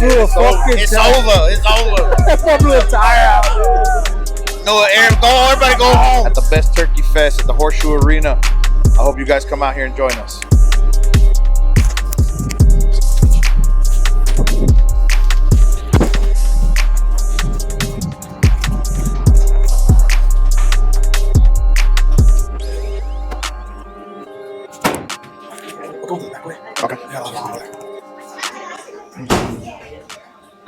blew a fucking It's over. It's over. I blew a tire out. No, Aaron, everybody go home. At the best turkey fest at the Horseshoe Arena. I hope you guys come out here and join us. Okay.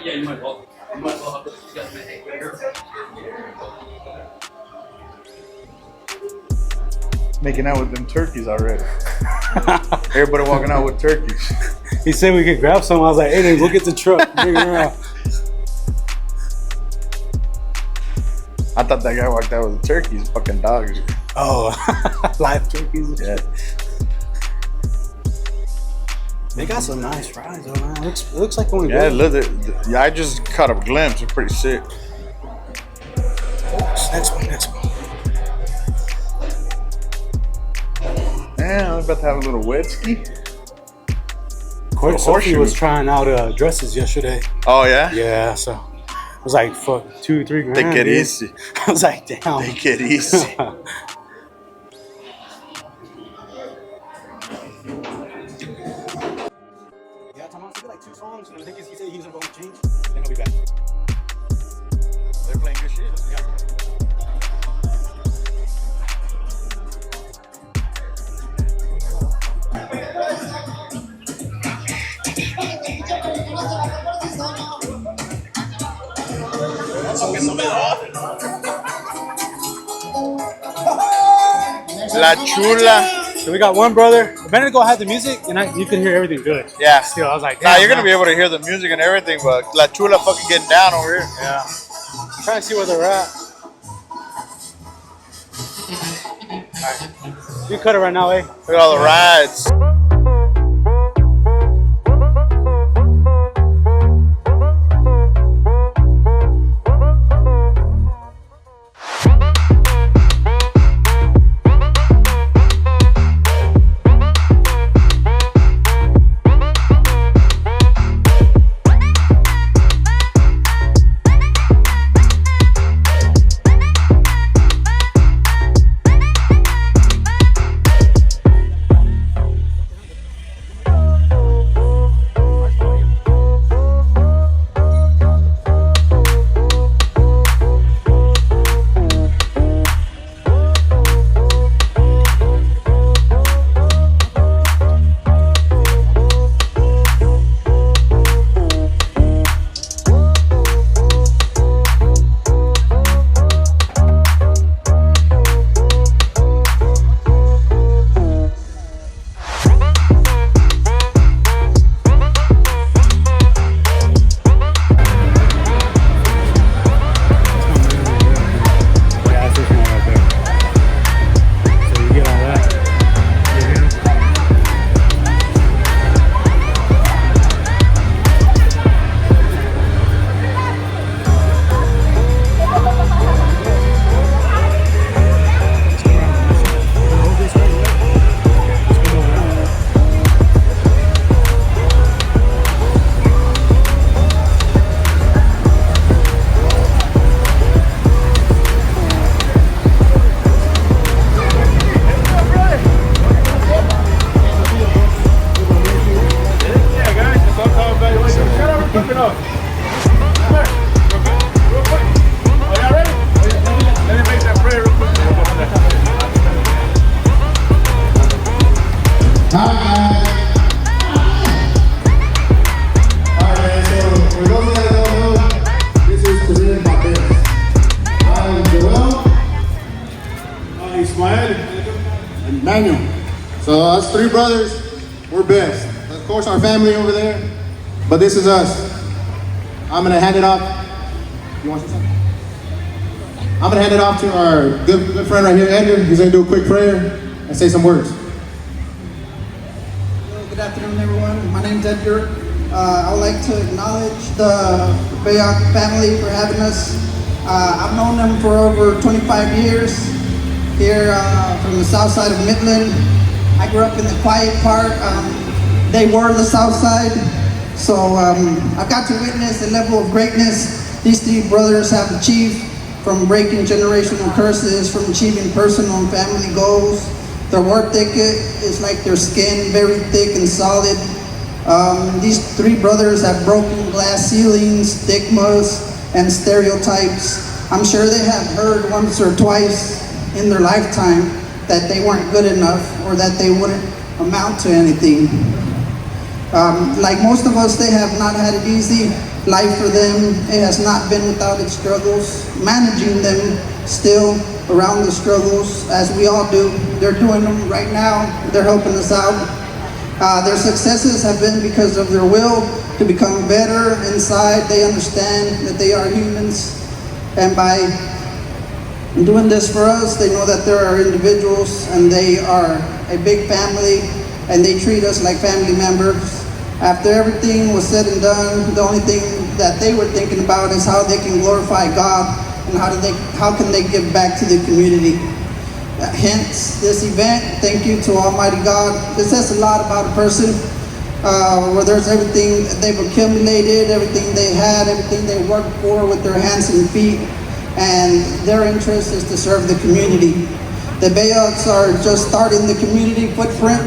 Yeah, you might well have to discuss it later. Making out with them turkeys already. Everybody walking out with turkeys. He said we could grab some. I was like, hey, then go get the truck. Bring it around. I thought that guy walked out with the turkeys, fucking dogs. Oh, live turkeys. Yeah. They got some nice fries, though, man. It looks like only Yeah, good. yeah, I just caught a glimpse. It's pretty sick. Next one. Man, I was about to have a little wet ski. Coil Sophie was trying out dresses yesterday. Oh, yeah? Yeah, so it was like, fuck, $2-3 grand. They get dude. easy. I was like, damn. They get easy. Yeah, Tomas, he did like 2 songs, and I think he said he was going to change, then he'll be back. They're playing good shit. Yeah. La Chula. So we got one brother. Better go have the music, and you can hear everything good. Yeah. Still, I was like, Nah, you're going to be able to hear the music and everything, but La Chula fucking getting down over here. Yeah. I'm trying to see where they're at. Right. You cut it right now, eh? Look at all the rides. So us 3 brothers, we're best. Of course our family over there, but this is us. I'm gonna hand it off. You want to say something? I'm gonna hand it off to our good friend right here, Andrew. He's gonna do a quick prayer and say some words. Hello, good afternoon everyone. My name's Edgar. I would like to acknowledge the Belloc family for having us. I've known them for over 25 years here from the south side of Midland. I grew up in the quiet part. They were the south side. So I've got to witness the level of greatness these three brothers have achieved, from breaking generational curses, from achieving personal and family goals. Their work ethic is like their skin, very thick and solid. These three brothers have broken glass ceilings, stigmas, and stereotypes. I'm sure they have heard once or twice in their lifetime that they weren't good enough or that they wouldn't amount to anything. Like most of us, they have not had it easy. Life for them, it has not been without its struggles. Managing them still around the struggles, as we all do. They're doing them right now. They're helping us out. Their successes have been because of their will to become better inside. They understand that they are humans. And by doing this for us, they know that there are individuals and they are a big family and they treat us like family members. After everything was said and done, the only thing that they were thinking about is how they can glorify God and how can they give back to the community. Hence this event. Thank you to Almighty God. This says a lot about a person, where there's everything they've accumulated, everything they had, everything they worked for with their hands and feet, and their interest is to serve the community. The Bellocs are just starting the community footprint.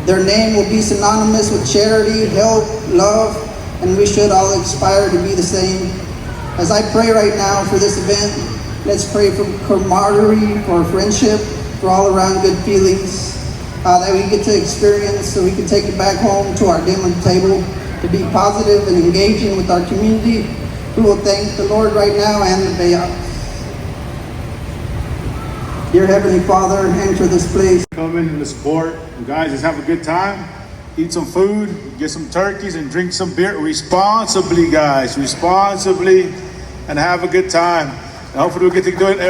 Their name will be synonymous with charity, help, love, and we should all aspire to be the same. As I pray right now for this event, let's pray for camaraderie, for friendship, for all around good feelings that we get to experience so we can take it back home to our dinner table to be positive and engaging with our community. We will thank the Lord right now and the Bellocs. Dear Heavenly Father, enter this place. Come in and support. You guys, just have a good time. Eat some food, get some turkeys, and drink some beer responsibly, guys. Responsibly, and have a good time. And hopefully we'll get to do it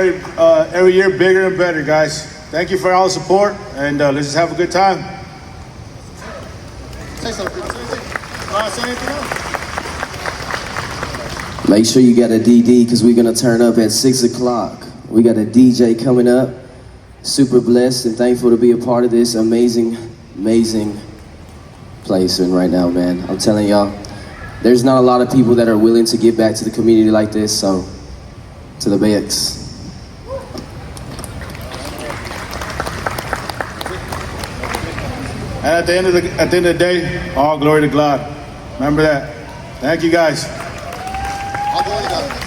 every year bigger and better, guys. Thank you for all the support, and let's just have a good time. Say something. Say anything else? Make sure you got a DD because we're going to turn up at 6 o'clock. We got a DJ coming up. Super blessed and thankful to be a part of this amazing, amazing place right now, man. I'm telling y'all, there's not a lot of people that are willing to give back to the community like this, so to the Bellocs. And at the end of the day, all glory to God. Remember that. Thank you, guys. All glory to God.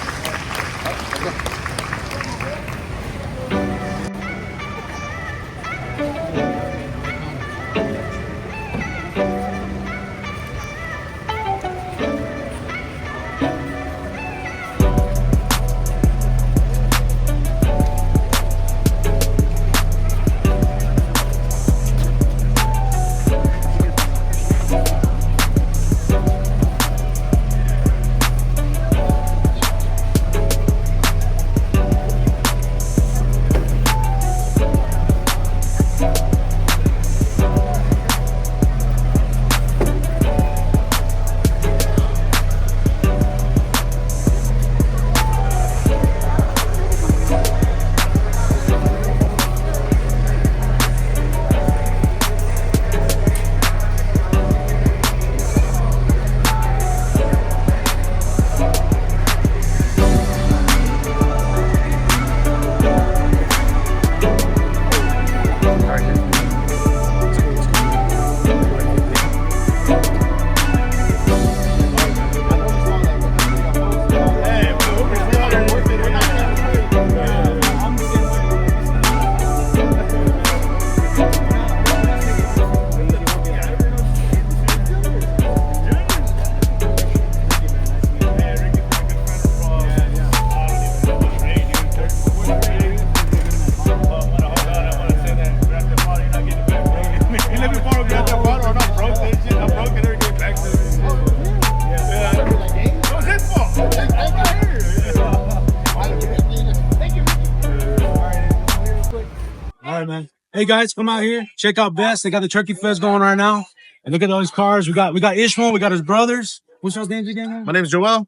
Hey guys, come out here, check out Best. They got the Turkey Fest going right now. And look at all these cars. We got Ishmael, we got his brothers. What's y'all's names again? My name is Joel.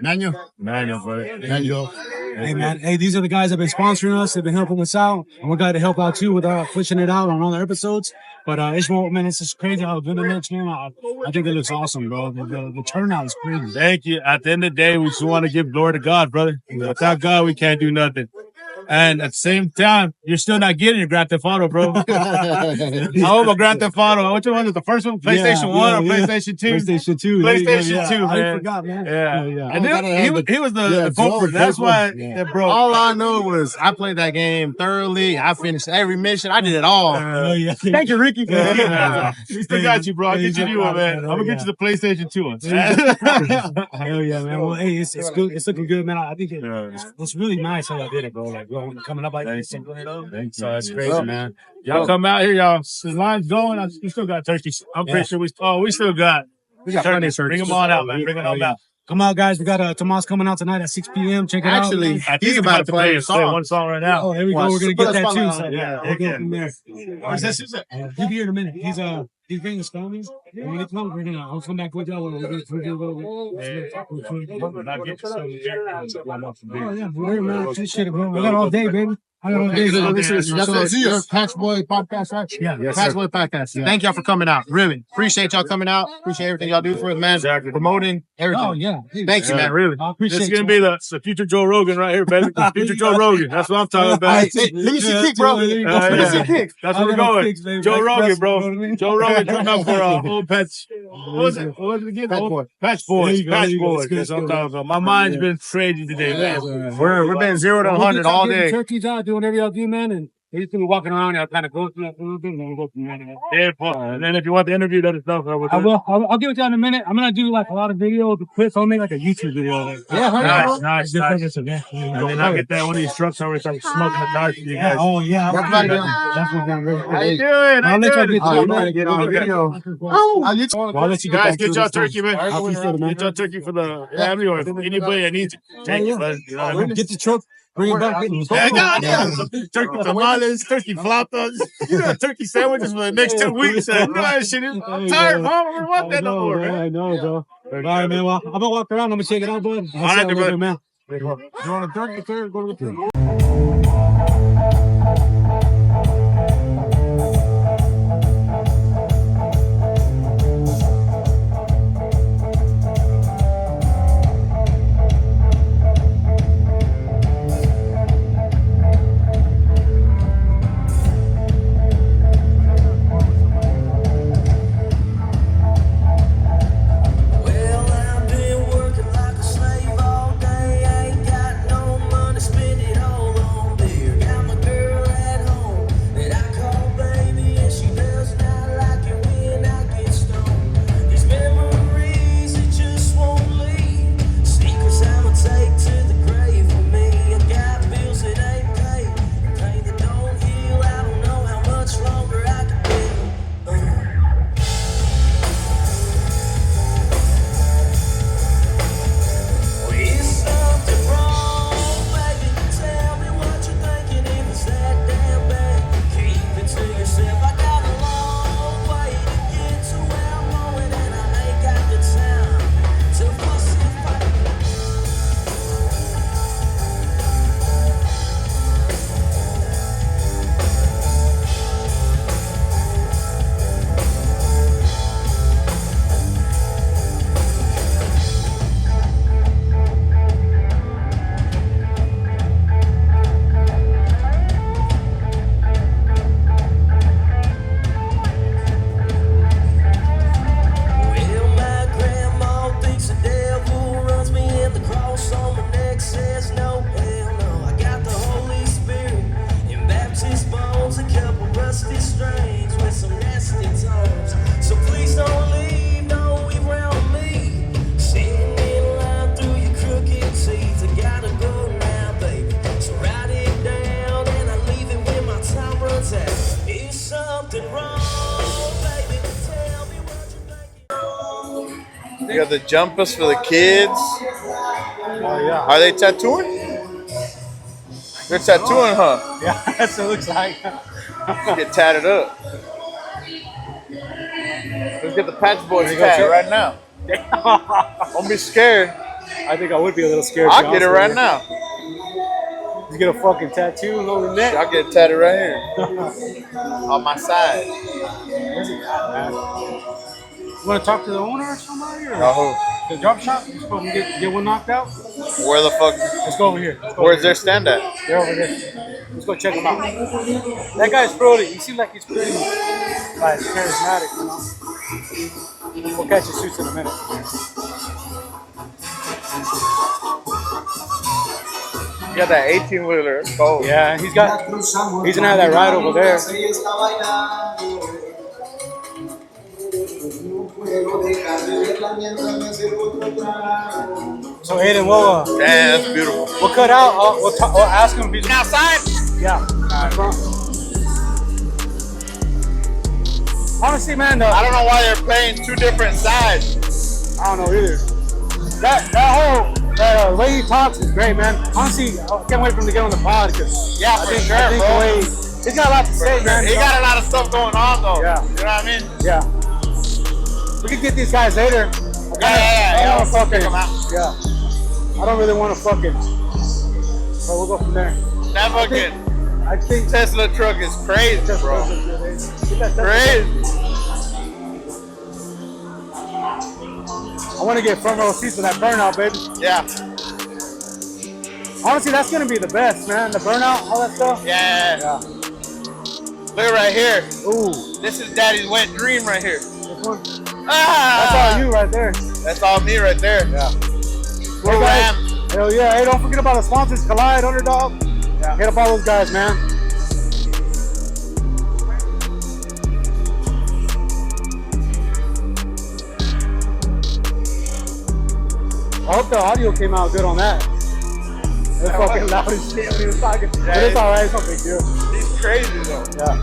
Manuel, brother. Manuel. Hey man, hey, these are the guys that have been sponsoring us. They've been helping us out, and we're glad to help out too with pushing it out on other episodes. But it's more, man, it's just crazy how good it looks, man. I think it looks awesome, bro. The turnout is crazy. Thank you. At the end of the day, we just want to give glory to God, brother. Without God, we can't do nothing. And at the same time, you're still not getting your Grand Theft Auto, bro. I hope a Grand Theft Auto. Which one was it? The first one? PlayStation 1 or PlayStation 2? PlayStation 2. PlayStation 2, man. I forgot, man. Yeah. And then, he was the culprit. That's why that broke. All I know was I played that game thoroughly. I finished every mission. I did it all. Thank you, Ricky. We still got you, bro. I'll get you a new one, man. I'm going to get you the PlayStation 2 one. Hell yeah, man. Well, hey, it's good. It's looking good, man. I think it's really nice how I did it, bro. Like, coming up like this. So that's crazy, man. Y'all come out here, y'all. The line's going. We still got turkeys. I'm pretty sure we still got turkeys. Bring them on out, man. Bring them on out. Come out, guys. We got Tomas coming out tonight at 6 p.m. Check it out. Actually, he's about to play one song right now. Oh, there we go. We're going to get that too. So, we'll go from there. Where's this? He'll be here in a minute. He's bringing his homies. And when he comes, I'll come back with y'all. Oh, yeah. We got all day, baby. This is your Patch Boy podcast, right? Yeah. Patch Boy podcast. Yeah. Thank y'all for coming out. Really. Appreciate y'all coming out. Appreciate everything y'all do for us, man. Exactly. Promoting everything. Oh, yeah. Thank you, man. Really. I appreciate This is going to be the future Joe Rogan right here, baby. The future Joe Rogan. That's what I'm talking about. Let me see kick, bro. Let me see kick. That's where we're going. Joe Rogan, bro. Joe Rogan coming up for old Patch. What was it again? Patch Boys. Patch Boys. That's what I'm talking about. My mind's been crazy today, man. We've been 0 to 100 all day. Turkeys out, doing whatever y'all do, man, and he's gonna be walking around. Y'all kind of go through that a little bit, and then we'll go from there. Yeah, and then if you want the interview, let us know. I will. I'll get with y'all in a minute. I'm gonna do like a lot of videos, clips. I'll make like a YouTube video. Like, nice. And then I'll get that one of these trucks over there smoking the dark for you guys. Oh yeah. That's what I'm ready for. How you doing? I'll let y'all get to it, man. man. Get on video. I'll let you guys get y'all back to turkey, man. it. Get y'all turkey for the family or if anybody that needs it. Take it. You know what I mean? Get the truck. Bring it back. Turkey tamales, turkey flautas, turkey sandwiches for the next 2 weeks. I'm tired, Mom. I don't want that no more, man. I know, bro. All right, man. Well, I'm gonna walk around. I'm gonna check it out, bud. All right, man. You want a turkey, sir? Go to the turkey. You got the jumpers for the kids. Oh yeah. Are they tattooing? They're tattooing, huh? Yeah, that's what it looks like. Get tatted up. Let's get the Patch Boys tat right now. Don't be scared. I think I would be a little scared. I'll get it right now. You get a fucking tattoo and over the neck. I'll get it tatted right here. On my side. Where's it at, man? You want to talk to the owner or somebody? Or Oh. the drop shop? You supposed to get one knocked out? Where the fuck? Let's go over here. Where's their stand at? They're over there. Let's go check them out. That guy's pretty. He seems like he's pretty like charismatic, you know? We'll catch his suits in a minute. You got that 18-wheeler. Oh. Yeah, he's gonna have that ride over there. So Ayden, well, damn, that's beautiful. We'll cut out. We'll ask him if he's outside. Yeah. Honestly, man, I don't know why they're playing two different sides. I don't know either. That whole way he talks is great, man. Honestly, I can't wait for him to get on the pod because I think the way he's got a lot to say, man. He got a lot of stuff going on, though. Yeah. You know what I mean? Yeah. We can get these guys later. Yeah. Fucking, yeah. I don't really want to fucking. But we'll go from there. That fucking I think Tesla truck is crazy, bro. Crazy. I want to get front row seats for that burnout, baby. Yeah. Honestly, that's gonna be the best, man. The burnout, all that stuff. Yeah. Look right here. Ooh. This is Daddy's wet dream right here. This one. Ah. That's all you right there. That's all me right there. Yeah. We're Rams. Hell yeah. Hey, don't forget about the sponsors, Collide, Underdog. Yeah. Hit up all those guys, man. I hope the audio came out good on that. It was fucking loud as shit when he was talking. But it's alright, it's no big deal. He's crazy though. Yeah.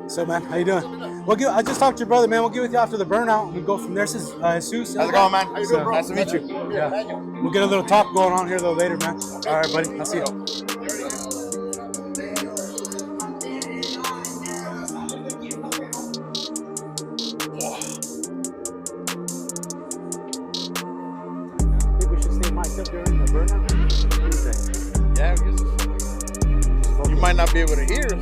So man, how you doing? I just talked to your brother, man. We'll get with you after the burnout. We'll go from there. This is Jesus. How's it going, man? How you doing, bro? Nice to meet you. Yeah. We'll get a little talk going on here though later, man. All right, buddy. I'll see you. I think we should stay mic'd up during the burnout. What do you think? Yeah, you might not be able to hear us.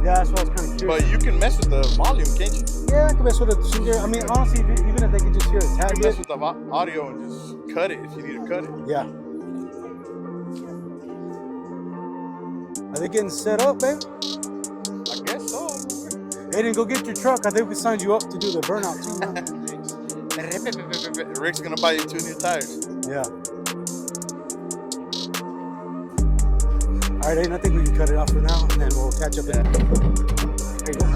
Yeah, that's what I was kind of curious. But you can mess with the volume, can't you? Yeah, I can mess with it. I mean, honestly, even if they can just hear a tad You can bit. mess with the audio and just cut it if you need to cut it. Yeah. Are they getting set up, babe? I guess so. Ayden, go get your truck. I think we signed you up to do the burnout too, man. Rick's gonna buy you 2 new tires. Yeah. All right, Ayden, I think we can cut it off for now, and then we'll catch up. There you go.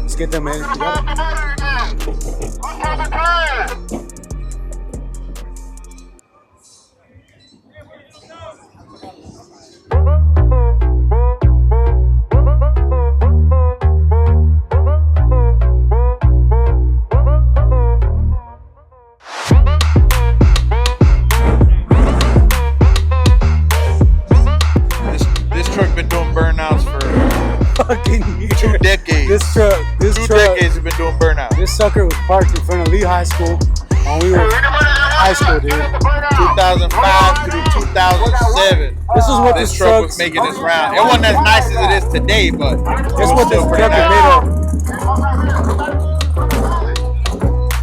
Let's get them, man. You got it? Fucking 2 decades. This truck. 2 decades have been doing burnout. This sucker was parked in front of Lee High School when we were in high school, dude. 2005 through 2007. This is what this truck was making its round. It wasn't as nice as it is today, but this is what this truck is made of.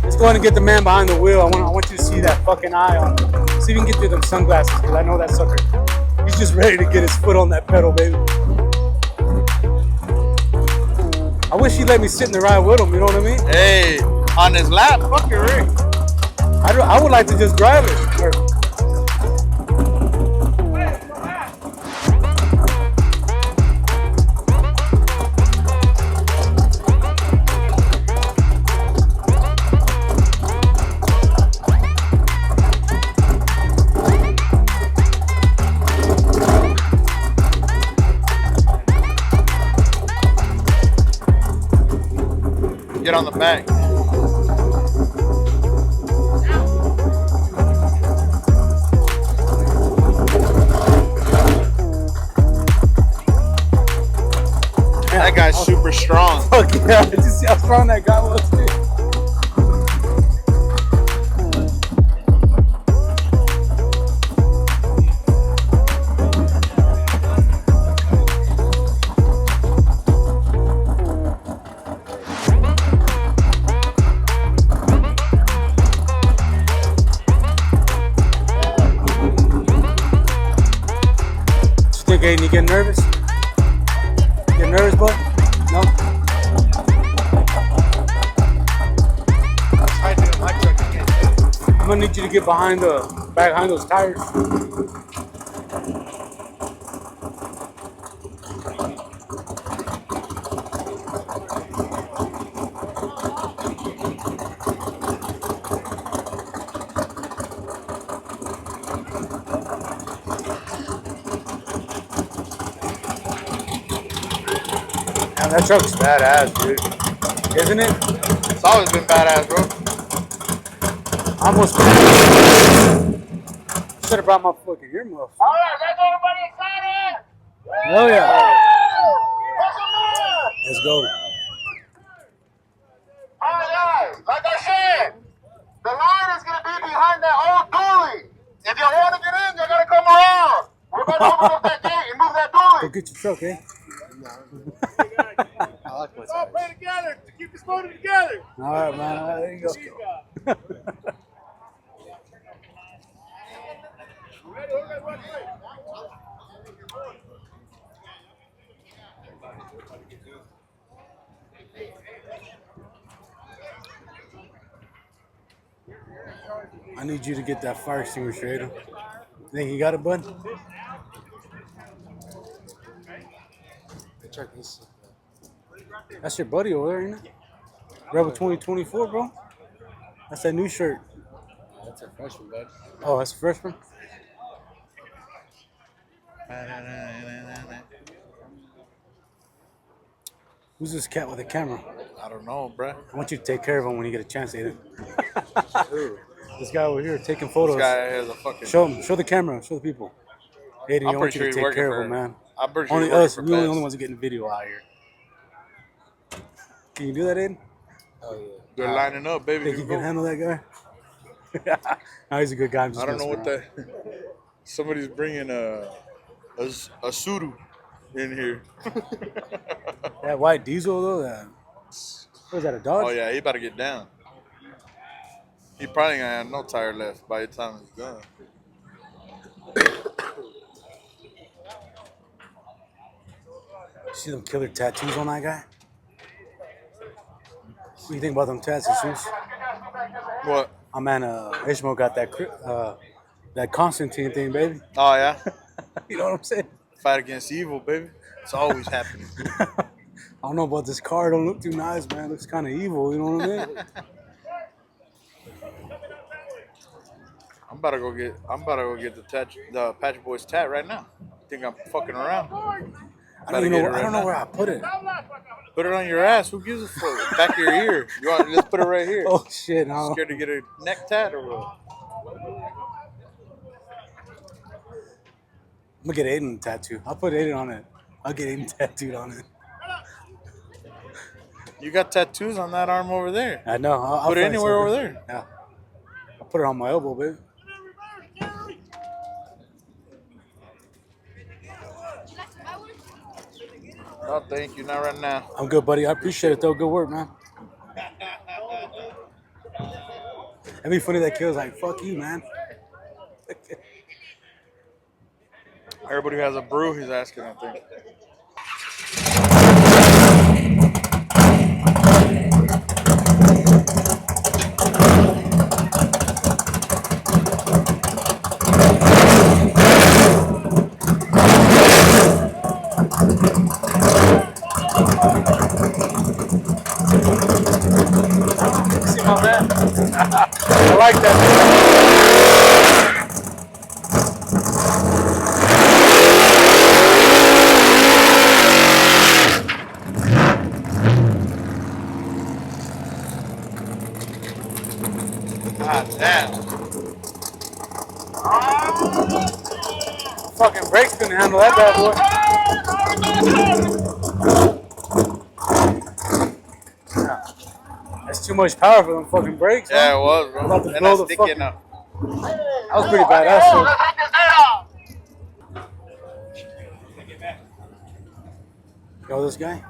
Let's go ahead and get the man behind the wheel. I want you to see that fucking eye on. See if you can get through them sunglasses, because I know that sucker. He's just ready to get his foot on that pedal, baby. I wish he'd let me sit in the ride with him, you know what I mean? Hey, on his lap, fuck your Rick. I would like to just drive it. Get on the back. That guy's super strong. Fuck yeah, did you see how strong that guy was, dude? You get nervous? Get nervous, bud? No? I'm gonna need you to get behind those tires. That truck's badass, dude. Isn't it? It's always been badass, bro. I almost should have brought my fucking earmuffs. All right, let's everybody excited. Oh yeah. Let's go. All right, like I said, the line is gonna be behind that old dually. If you want to get in, you gotta come around. We're about to open up that gate and move that dually. Go get your truck, eh? I like what's all play together to keep this motor together. All right, man. All right, there you go. I need you to get that fire extinguisher, Ayden. Think you got it, bud? Check this. That's your buddy over there, ain't it? Rebel 2024, bro. That's that new shirt. That's a freshman, bud. Oh, that's a freshman? Who's this cat with a camera? I don't know, bruh. I want you to take care of him when you get a chance, Ayden. This guy over here taking photos. This guy has a fucking... Show him. Show the camera. Show the people. Ayden, I want you to take care of him, man. I'm pretty sure Only he's working us. for We're the Basin. only ones getting video out here. Can you do that, Ayden? Oh, yeah. They're lining up, baby. Think you can handle that guy? No, he's a good guy. I don't know what that... Somebody's bringing a Suru in here. That white diesel, though, what is that, a Dodge? Oh, yeah, he about to get down. He probably gonna have no tire left by the time he's done. See them killer tattoos on that guy? What do you think about them tattoos? What? Oh, man, Ishmael got that Constantine thing, baby. Oh, yeah? You know what I'm saying? Fight against evil, baby. It's always happening. I don't know about this car. It don't look too nice, man. It looks kind of evil, you know what I mean? I'm about to go get the Patch Boys tat right now. Think I'm fucking around? I don't know where I put it. Put it on your ass. Who gives a fuck? Back of your ear. You want? Let's put it right here. Oh shit! No. Scared to get a neck tat or what? I'm gonna get Ayden a tattoo. I'll put Ayden on it. I'll get Ayden tattooed on it. You got tattoos on that arm over there. I know. I'll Put it find anywhere over something. there. Yeah. I'll put it on my elbow, baby. Oh, thank you. Not right now. I'm good, buddy. I appreciate it, though. Good work, man. It'd be funny that kid was like, fuck you, man. Everybody who has a brew, he's asking, I think. See my man? I like that. fucking brakes couldn't handle that bad boy. That's too much power for them fucking brakes. Yeah, huh? it was, bro. I'm about to And blow that's the sticking fucking. up. That was pretty badass. So. Yo, this guy.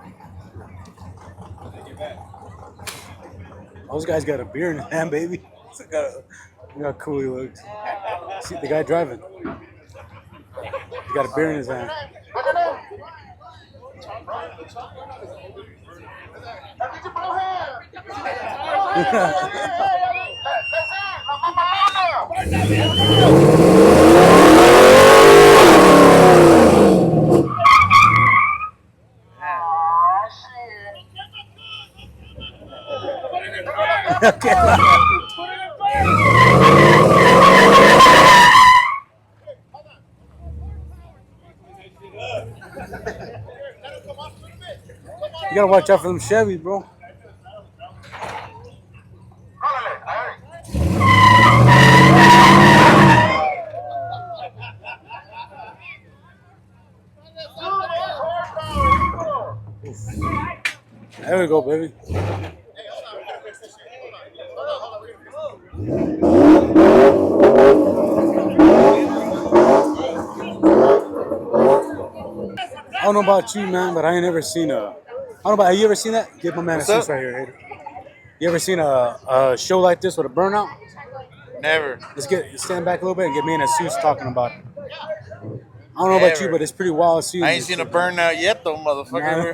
Those guys got a beer in his hand, baby. Look how cool he looks. See the guy driving. He got a beer in his hand. You gotta watch out for them Chevys, bro. There we go, baby. I don't know about you, man, but I ain't never seen a. I don't know about. Have you ever seen that? Give my man What's a up? seat right here, hater. You ever seen a show like this with a burnout? Never. Let's stand back a little bit and get me and Asus talking about it. I don't know about you, Never. but it's pretty wild seeing. I ain't seen a burnout yet, though, motherfucker.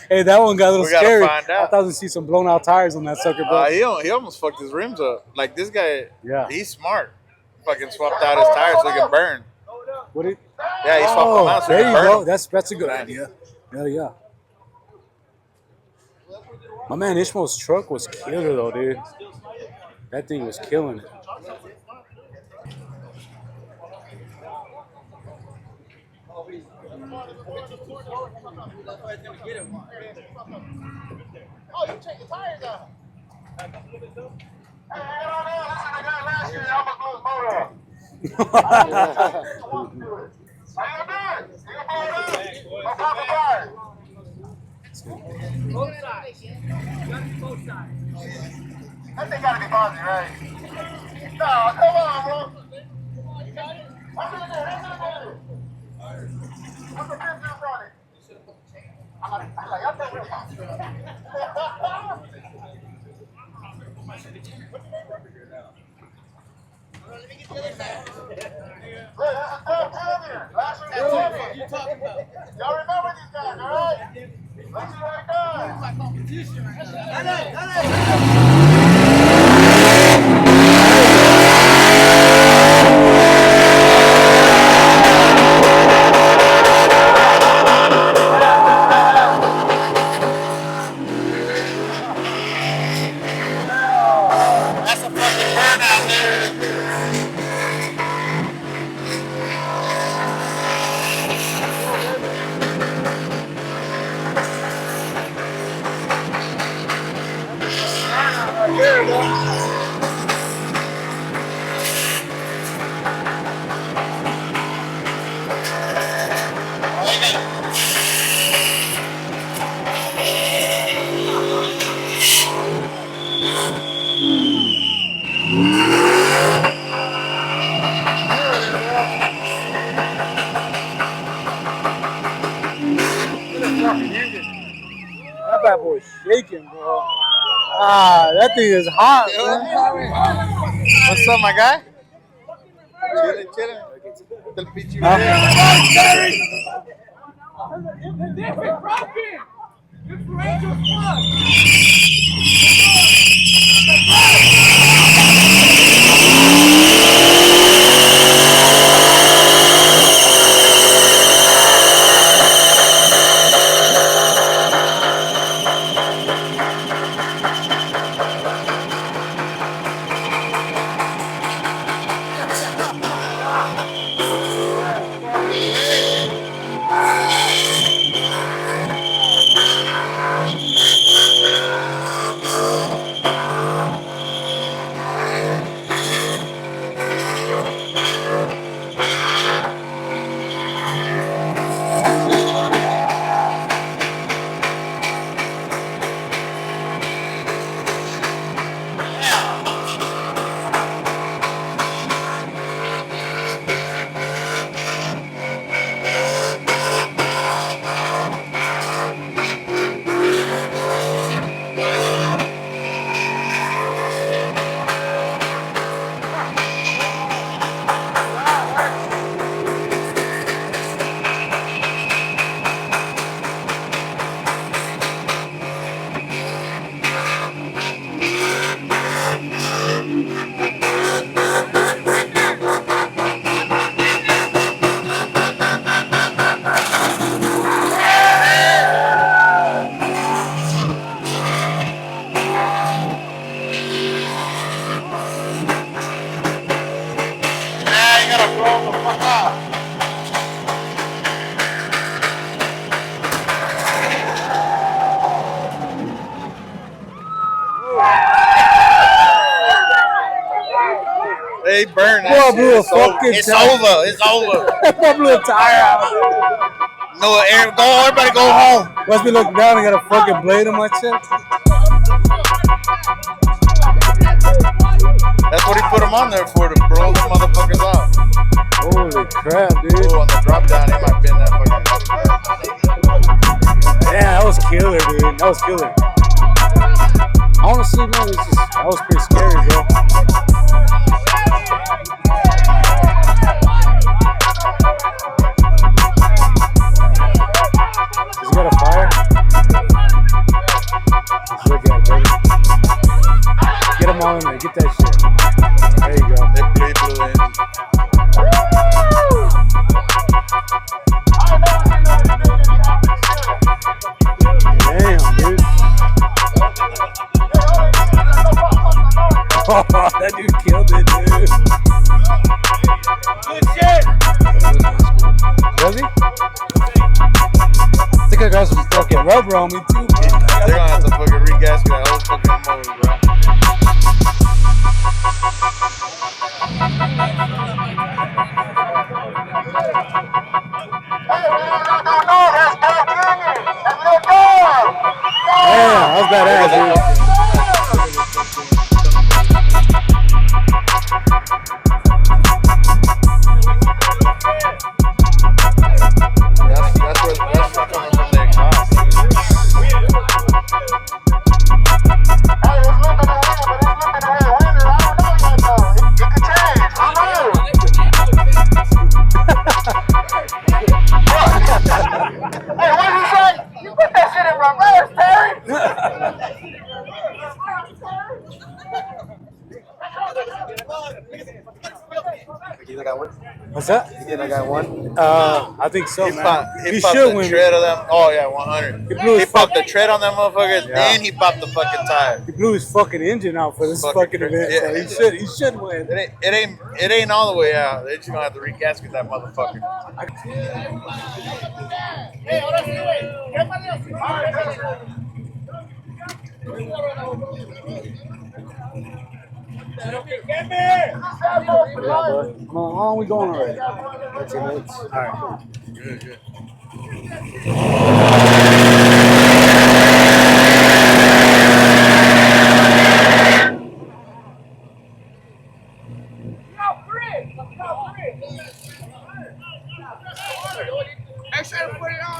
Hey, that one got a little We gotta scary. find out. I thought I'd see some blown out tires on that sucker, bro. He almost fucked his rims up. Like, this guy, Yeah. he's smart. Fucking swapped out his tires so he can burn. What did? Yeah, he swapped them out so he There can you burn go. them. That's a good idea. Yeah. My man Ishmael's truck was killer though, dude. That thing was killing it. Oh, you take the tires out. That thing gotta be positive, right? No, come on, bro. What's the business on it? Y'all remember these guys, all right? Let's see what it That's a fucking burnout there. That bad boy's shaking, bro. Ah, that thing is hot, man. What's up, my guy? Chilling. Del pinche they burn. Boy blew a fucking It's over. It's over. Boy blew a tire out. No, everybody go home. Must be looking down and got a fucking blade on my chest. That's what he put them on there for, to blow the motherfuckers out. Holy crap, dude. Oh, on the drop down, he might bend that fucking. Yeah, that was killer, dude. That was killer. Honestly, man, that was pretty scary, bro. Has he got a fire? Let's look at it, baby. Get them all in there. Get that shit. There you go. They blew in. Damn, dude. Oh, that dude killed it, dude. Good shit. Was he? I think I got some fucking rubber on me, too, man. They're gonna have to fucking regasket that whole fucking motor, bro. Damn, that was badass, dude. That's coming from the exhaust. Hey, what did he say? You put that shit in reverse, Terry. What's that? You think I got one? I think so, He man. popped He the should win. tread of them. Oh yeah, 100. He popped the tread on them motherfuckers, then he popped the fucking tire. He blew his fucking engine out for this fucking event. Yeah. So he should win. It ain't all the way out. They're just gonna have to regasket that motherfucker. How long are we going already? 13 minutes. All right, cool. Good. Make sure to put it on.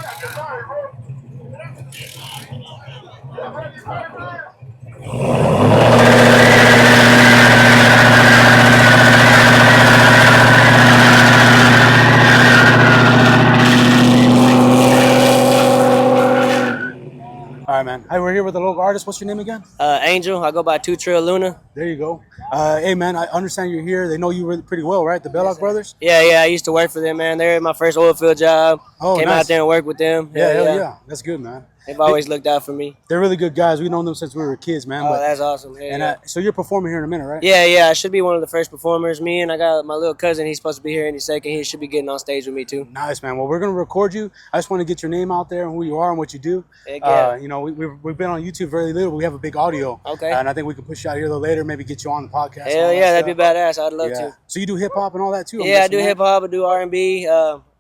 All right, man. Hey, we're here with a local artist. What's your name again? Angel. I go by TooTrill Luna. There you go. Hey, man, I understand you're here. They know you really pretty well, right? The Belloc brothers? Yeah. I used to work for them, man. They're my first oil field job. Oh, Came nice. out there and worked with them. Yeah. That's good, man. They've always looked out for me. They're really good guys. We've known them since we were kids, man. Oh, that's awesome. So you're performing here in a minute, right? Yeah. I should be one of the first performers. Me and I got my little cousin. He's supposed to be here any second. He should be getting on stage with me, too. Nice, man. Well, we're going to record you. I just want to get your name out there and who you are and what you do. Heck yeah. You know, we've been on YouTube very little. We have a big audio. Okay. And I think we can push you out here a little later, maybe get you on the podcast. Hell yeah, that'd be badass. I'd love to. So you do hip-hop and all that, too? Yeah, I do hip-hop. I do R&B.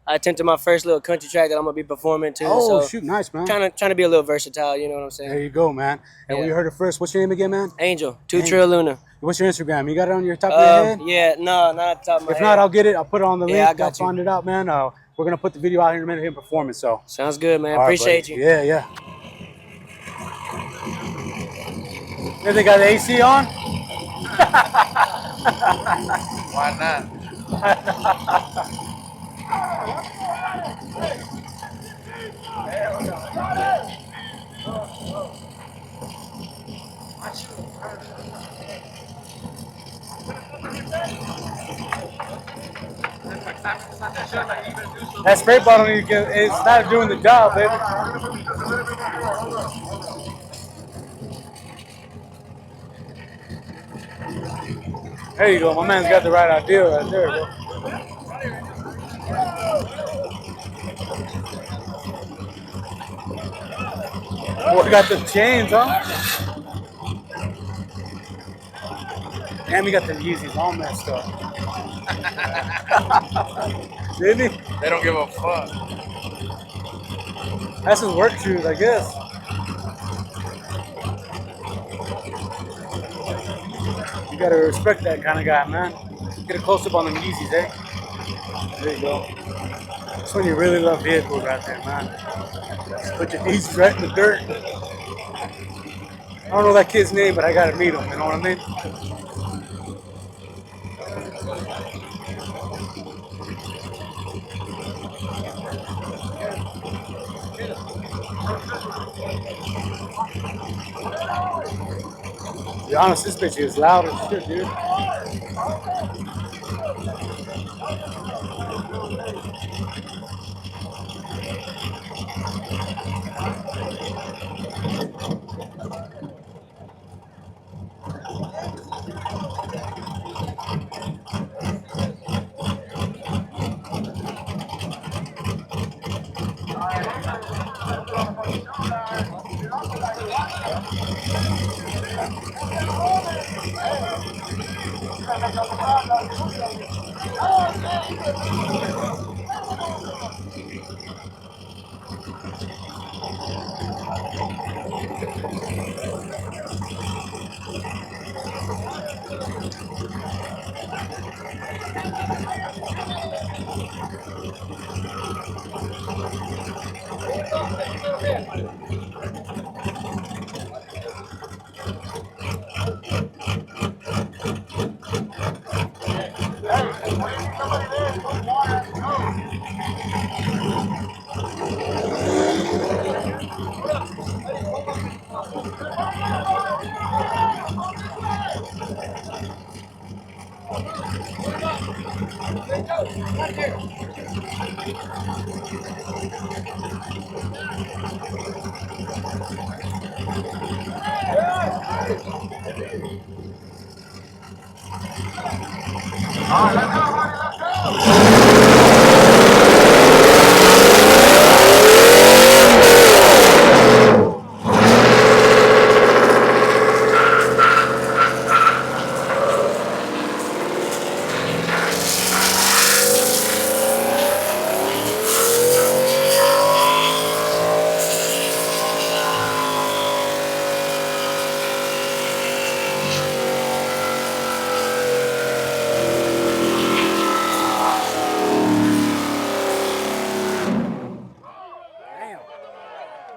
I attempted my first little country track that I'm gonna be performing too. Oh, so shoot, nice, man. Trying to be a little versatile, you know what I'm saying? There you go, man. And we heard it first. What's your name again, man? Angel. TooTrill Luna. What's your Instagram? You got it on your top of your head? Yeah, no, not at the top of my head. If not, I'll get it. I'll put it on the link. I got I'll find it out, man. We're gonna put the video out here in a minute, him performing. So sounds good, man. All right, Appreciate buddy. you. Yeah. They got the AC on? Why not? That spray bottle it's not doing the job, baby. There you go. My man's got the right idea right there, bro. Boy, got the chains, huh? Damn, he got the Yeezys all messed up. Did he? They don't give a fuck. That's his work shoes, I guess. You gotta respect that kind of guy, man. Get a close up on them Yeezys, eh? There you go. That's when you really love vehicles right there, man. Just put your Yeezys right in the dirt. I don't know that kid's name, but I gotta meet him, you know what I mean? To be honest, this bitch is loud as shit, dude.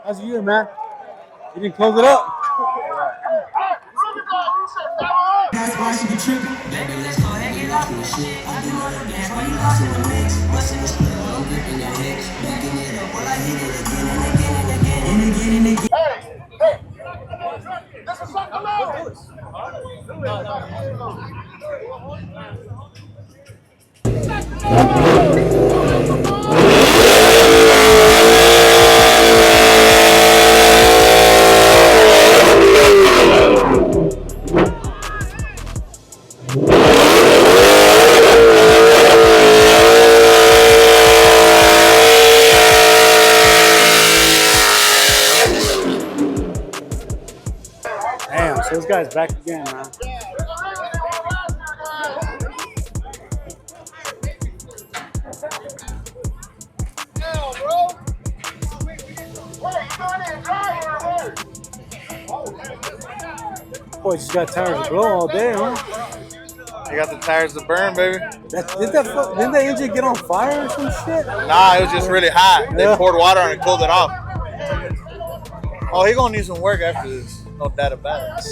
How's the year, man? You didn't close it up. That's why she be tripping. Baby, let's go ahead and get off this shit. I do all the dance while you lost in the mix. Bustin' this club, I'm gripping your hips. Backing it up while I hit it again and again and again and again and again. Hey! This is something else! Damn, so this guy's back again, man. Boy, just got tires to blow all day, huh? You got the tires to burn, baby. Didn't that engine get on fire or some shit? Nah, it was just really hot. They poured water on it and cooled it off. Oh, he gonna need some work after this. No doubt about it.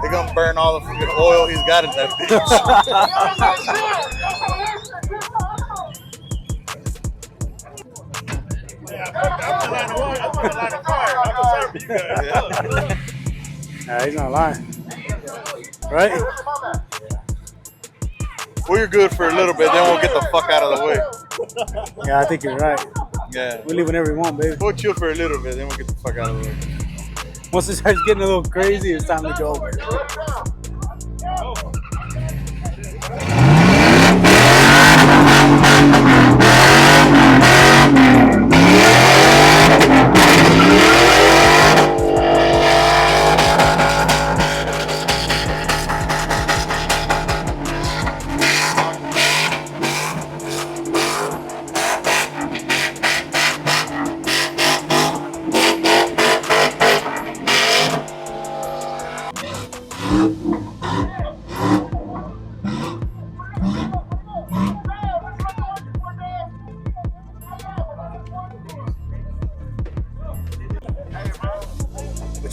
They're gonna burn all the fucking oil he's got in that bitch. Nah, he's not lying. Right? Well, you're good for a little bit, then we'll get the fuck out of the way. Yeah, I think you're right. Yeah. We leave whenever we want, baby. We'll chill for a little bit, then we'll get the fuck out of the way. Once it starts getting a little crazy, it's time to go.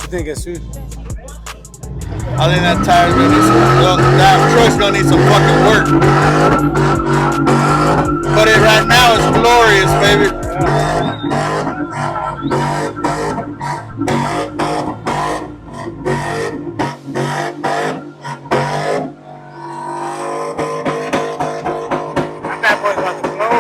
You think it's sweet? I think that tire's gonna need that truck's gonna need some fucking work. But it right now is glorious, baby. That boy's about to blow.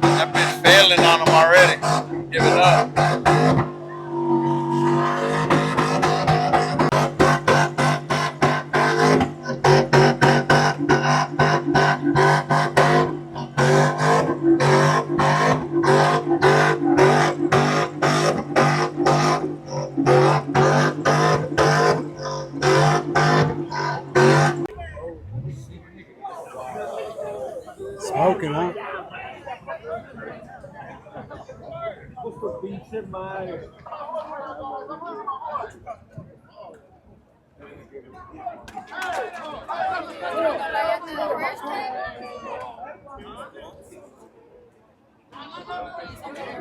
That bitch failing on him already. Give it up. Smoking, huh?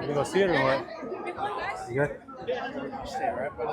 You go see it or what? You good? Stay right by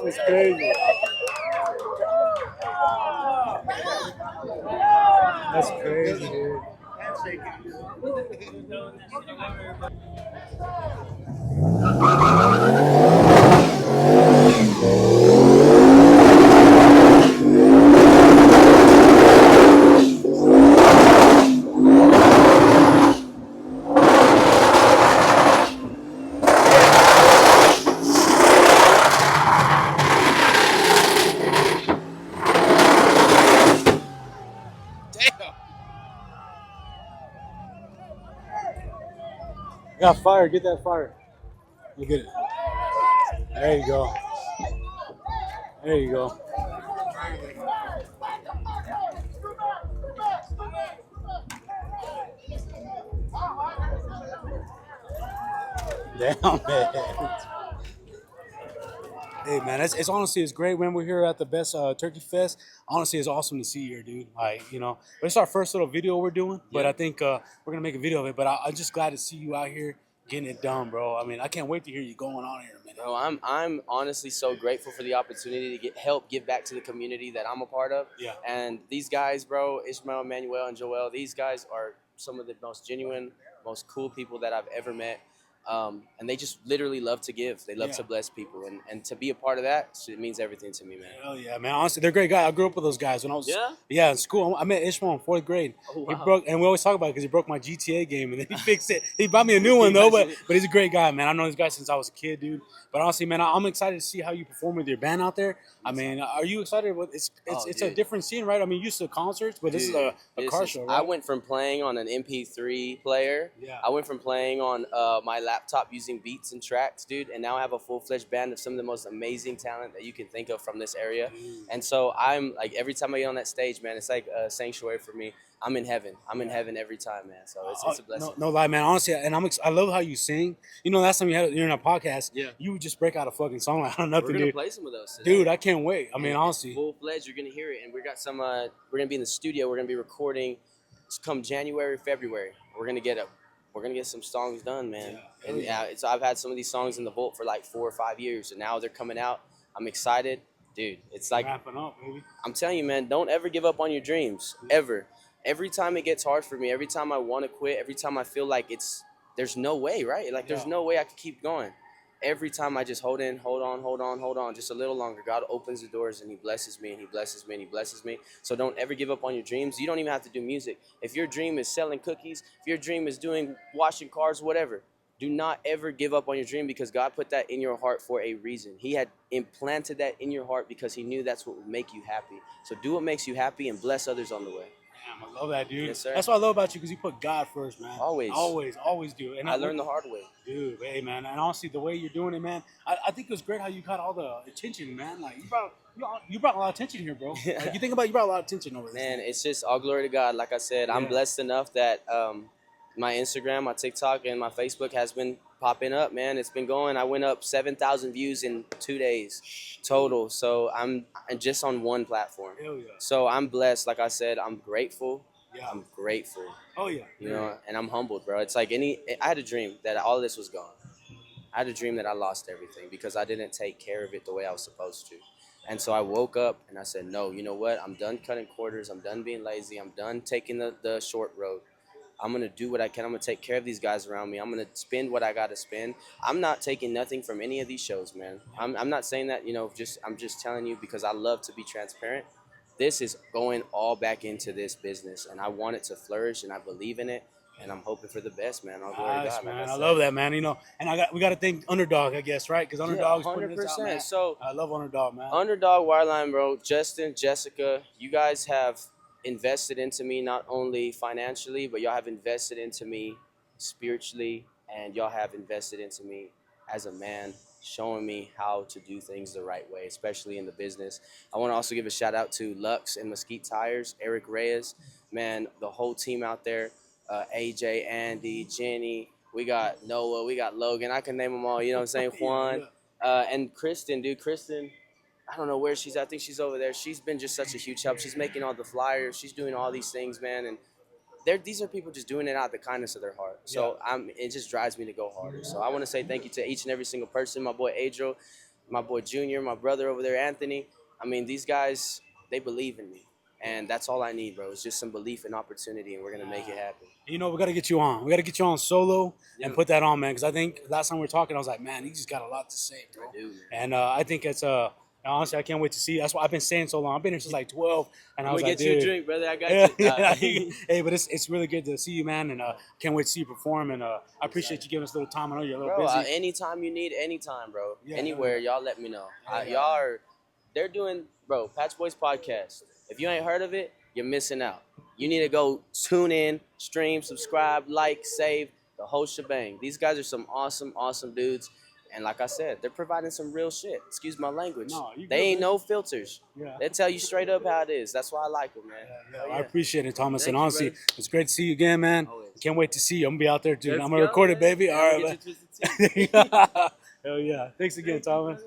This was crazy. That's crazy, dude. Got fire. Get that fire. Look at it. There you go. There you go. Damn, man. Hey, man, it's honestly, it's great when we're here at the best Turkey Fest. Honestly, it's awesome to see you here, dude. Like, you know, it's our first little video we're doing, but I think we're going to make a video of it. But I'm just glad to see you out here getting it done, bro. I mean, I can't wait to hear you going on here, man. Bro, I'm honestly so grateful for the opportunity to help give back to the community that I'm a part of. Yeah. And these guys, bro, Ishmael, Manuel, and Joel, these guys are some of the most genuine, most cool people that I've ever met. And they just literally love to give. They love to bless people. And to be a part of that, it means everything to me, man. Hell yeah, man. Honestly, they're great guys. I grew up with those guys when I was in school. I met Ishmael in 4th grade. Oh, wow. He broke, and we always talk about it because he broke my GTA game, and then he fixed it. He bought me a new one, though, but he's a great guy, man. I've known this guy since I was a kid, dude. But honestly, man, I'm excited to see how you perform with your band out there. I mean, are you excited? It's a different scene, right? I mean, you used to concerts, but this is a car show, right? I went from playing on an MP3 player. Yeah. I went from playing on my laptop using beats and tracks, dude. And now I have a full-fledged band of some of the most amazing talent that you can think of from this area. And so I'm like, every time I get on that stage, man, it's like a sanctuary for me. I'm in heaven. I'm in heaven every time, man. So it's a blessing. No lie, man. Honestly, and I love how you sing. You know, last time you're in a podcast, you would just break out a fucking song like nothing, We're gonna dude. play some of those today. Dude, I can't wait. I mean, honestly, full-fledged, you're gonna hear it, and we got some. We're gonna be in the studio. We're gonna be recording. Come January, February, we're gonna get some songs done, man. And I've had some of these songs in the vault for like 4 or 5 years, and now they're coming out. I'm excited, dude. It's like wrapping up, baby. I'm telling you, man. Don't ever give up on your dreams, ever. Every time it gets hard for me, every time I want to quit, every time I feel like there's no way, right? Like there's no way I could keep going. Every time I just hold on, just a little longer. God opens the doors and he blesses me and he blesses me and he blesses me. So don't ever give up on your dreams. You don't even have to do music. If your dream is selling cookies, if your dream is washing cars, whatever, do not ever give up on your dream because God put that in your heart for a reason. He had implanted that in your heart because he knew that's what would make you happy. So do what makes you happy and bless others on the way. Damn, I love that, dude. Yes, sir. That's what I love about you because you put God first, man. Always do. And I learned the hard way. Dude, hey, man. And honestly, the way you're doing it, man, I think it was great how you got all the attention, man. Like, you brought a lot of attention here, bro. Like, you think about it, you brought a lot of attention over this. Man, it's just all glory to God. Like I said, I'm blessed enough that my Instagram, my TikTok, and my Facebook has been popping up, man. It's been going. I went up 7,000 views in 2 days total. So I'm just on one platform. Hell yeah. So I'm blessed. Like I said, I'm grateful. Yeah. I'm grateful. Oh, yeah. You know, and I'm humbled, bro. It's like I had a dream that all this was gone. I had a dream that I lost everything because I didn't take care of it the way I was supposed to. And so I woke up and I said, no, you know what? I'm done cutting corners. I'm done being lazy. I'm done taking the short road. I'm going to do what I can. I'm going to take care of these guys around me. I'm going to spend what I got to spend. I'm not taking nothing from any of these shows, man. I'm not saying that, you know, I'm just telling you because I love to be transparent. This is going all back into this business, and I want it to flourish, and I believe in it, and I'm hoping for the best, man. All glory to God, man. I love that, man. You know, and we got to thank Underdog, I guess, right? Because Underdog's putting this out, man. So I love Underdog, man. Underdog, Wireline, bro. Justin, Jessica, you guys have invested into me not only financially, but y'all have invested into me spiritually, and y'all have invested into me as a man, showing me how to do things the right way, especially in the business. I want to also give a shout out to Lux and Mesquite Tires, Eric Reyes, man, the whole team out there, AJ, Andy, Jenny, we got Noah, we got Logan, I can name them all, you know what I'm saying, Juan, and Kristen, dude, Kristen, I don't know where she's at. I think she's over there. She's been just such a huge help. She's making all the flyers. She's doing all these things, man, and these are people just doing it out of the kindness of their heart. So it just drives me to go harder. So I want to say thank you to each and every single person, my boy Adriel, my boy Junior, my brother over there, Anthony. I mean, these guys, they believe in me. And that's all I need, bro. It's just some belief and opportunity, and we're going to make it happen. You know, we got to get you on. We got to get you on solo and put that on, man. Because I think last time we were talking, I was like, man, he just got a lot to say, bro. I do, man. And I think it's honestly, I can't wait to see. That's why I've been staying so long. I've been here since like 12, and I was like, get you a drink, brother. I got you. Hey, but it's really good to see you, man, and can't wait to see you perform. And I appreciate you giving us a little time. I know you're a little busy. Anytime you need, anytime, bro. Anywhere, y'all let me know. They're doing, bro, Patch Boys Podcast. If you ain't heard of it, you're missing out. You need to go tune in, stream, subscribe, like, save, the whole shebang. These guys are some awesome, awesome dudes. And like I said, they're providing some real shit. Excuse my language. They ain't no filters. Yeah. They tell you straight up how it is. That's why I like them, man. I appreciate it, Thomas. Thank and honestly, you, it's great to see you again, man. Always. Can't wait to see you. I'm going to be out there, dude. Let's I'm going to record it, baby. Yeah, all right, man. Hell yeah. Thanks again, Thomas.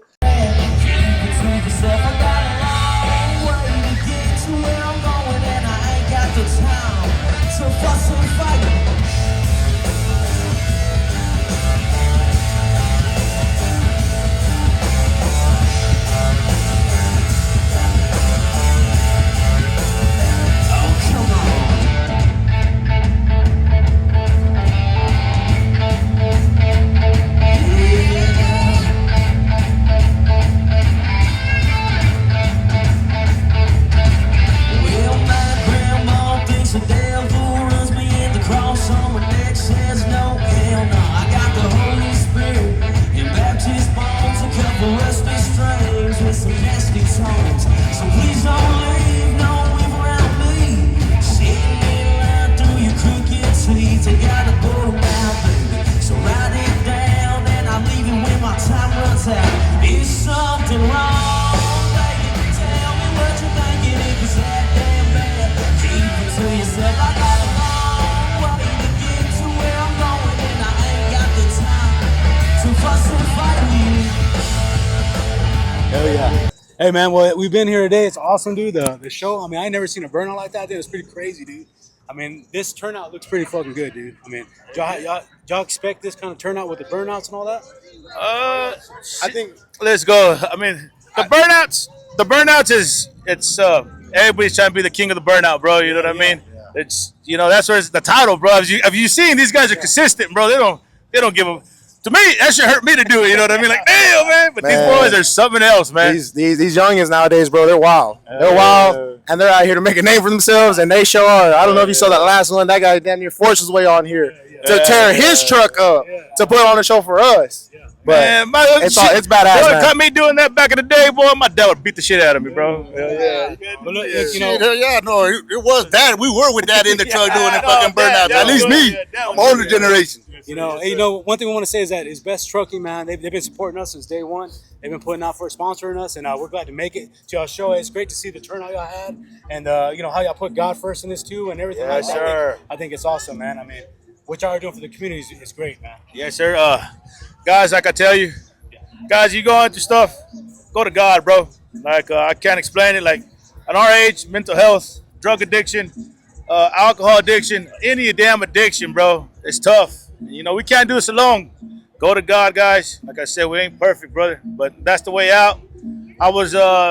Hey, man, well, we've been here today. It's awesome, dude. The show, I mean, I ain't never seen a burnout like that, dude. It's pretty crazy, dude. I mean, this turnout looks pretty fucking good, dude. I mean, y'all expect this kind of turnout with the burnouts and all that? I think let's go. I mean, the burnouts is it's everybody's trying to be the king of the burnout, bro. You know what I mean? It's that's where it's the title, bro. Have you seen these guys are consistent, bro? They don't give a. To me, that should hurt me to do it. You know what I mean? Like, damn, man. But these boys are something else, man. These youngins nowadays, bro, they're wild. They're wild, and they're out here to make a name for themselves, and they show are. I don't know if you saw that last one. That guy damn near forced his way on here to tear his truck up to put on a show for us. But man, it's badass, man. Caught me doing that back in the day, boy. My dad would beat the shit out of me, bro. But look, it was bad. We were with that in the truck doing the fucking burnouts. At least me. I'm older generation. One thing we want to say is that it's Best Trucking, man. They've been supporting us since day one. They've been putting out for sponsoring us, and we're glad to make it to y'all show. It's great to see the turnout y'all had, and how y'all put God first in this too, and everything like that. Sir. I think it's awesome, man. I mean, what y'all are doing for the community is great, man. Yes, sir. Guys, like I tell you, guys, you going through stuff, go to God, bro. Like, I can't explain it. Like, at our age, mental health, drug addiction, alcohol addiction, any damn addiction, bro, it's tough. We can't do this alone. Go to God, guys. Like I said, we ain't perfect, brother, but that's the way out. I was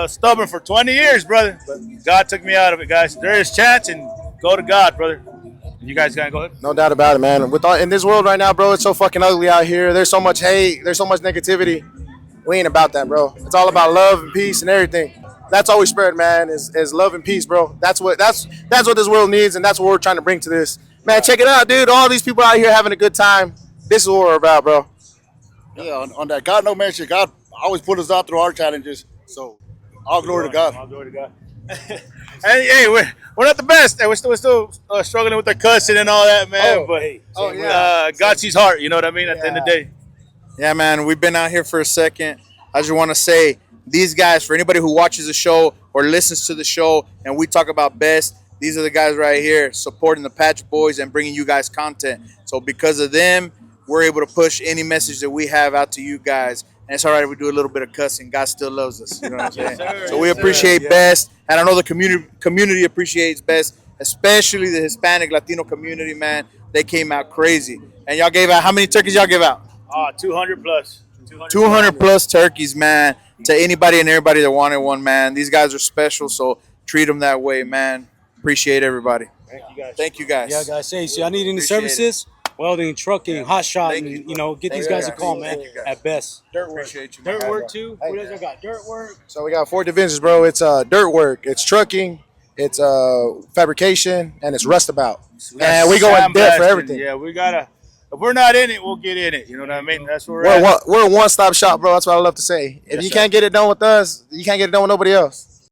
stubborn for 20 years, brother, but God took me out of it, guys. There is chance, and go to God, brother. You guys gotta go ahead. No doubt about it, man. In this world right now, bro, it's so fucking ugly out here. There's so much hate. There's so much negativity. We ain't about that, bro. It's all about love and peace and everything. That's all we spread, man, is love and peace, bro. That's what this world needs, and that's what we're trying to bring to this. Man, check it out, dude. All these people out here having a good time. This is what we're about, bro. Yeah, on that God no man shit, God always put us out through our challenges. So all glory to God. All glory to God. Hey, we're not the best. We're still struggling with the cussing and all that, man. God sees heart. You know what I mean? At the end of the day. Yeah, man. We've been out here for a second. I just want to say, these guys, for anybody who watches the show or listens to the show, and we talk about Best, these are the guys right here supporting the Patch Boys and bringing you guys content. So because of them, we're able to push any message that we have out to you guys. And it's all right if we do a little bit of cussing. God still loves us. You know what I'm saying? Sir, so we appreciate Best. And I know the community appreciates Best, especially the Hispanic, Latino community, man. They came out crazy. And y'all gave out, how many turkeys y'all gave out? 200 plus. 200 plus turkeys, man, to anybody and everybody that wanted one, man. These guys are special, so treat them that way, man. Appreciate everybody. Thank you, guys. Yeah, guys. Hey, so y'all need any services? Welding, trucking, hot shot, and get these guys a call, man. At Best. Dirt work. Appreciate you, man. Dirt work too. What else I got? Dirt work. So we got 4 divisions, bro. It's dirt work, it's trucking, it's fabrication, and it's Roustabout. And we go in depth for everything. Yeah, we gotta. If we're not in it, we'll get in it. You know what I mean? That's where we're at. We're a one-stop shop, bro. That's what I love to say. If you can't get it done with us, you can't get it done with nobody else.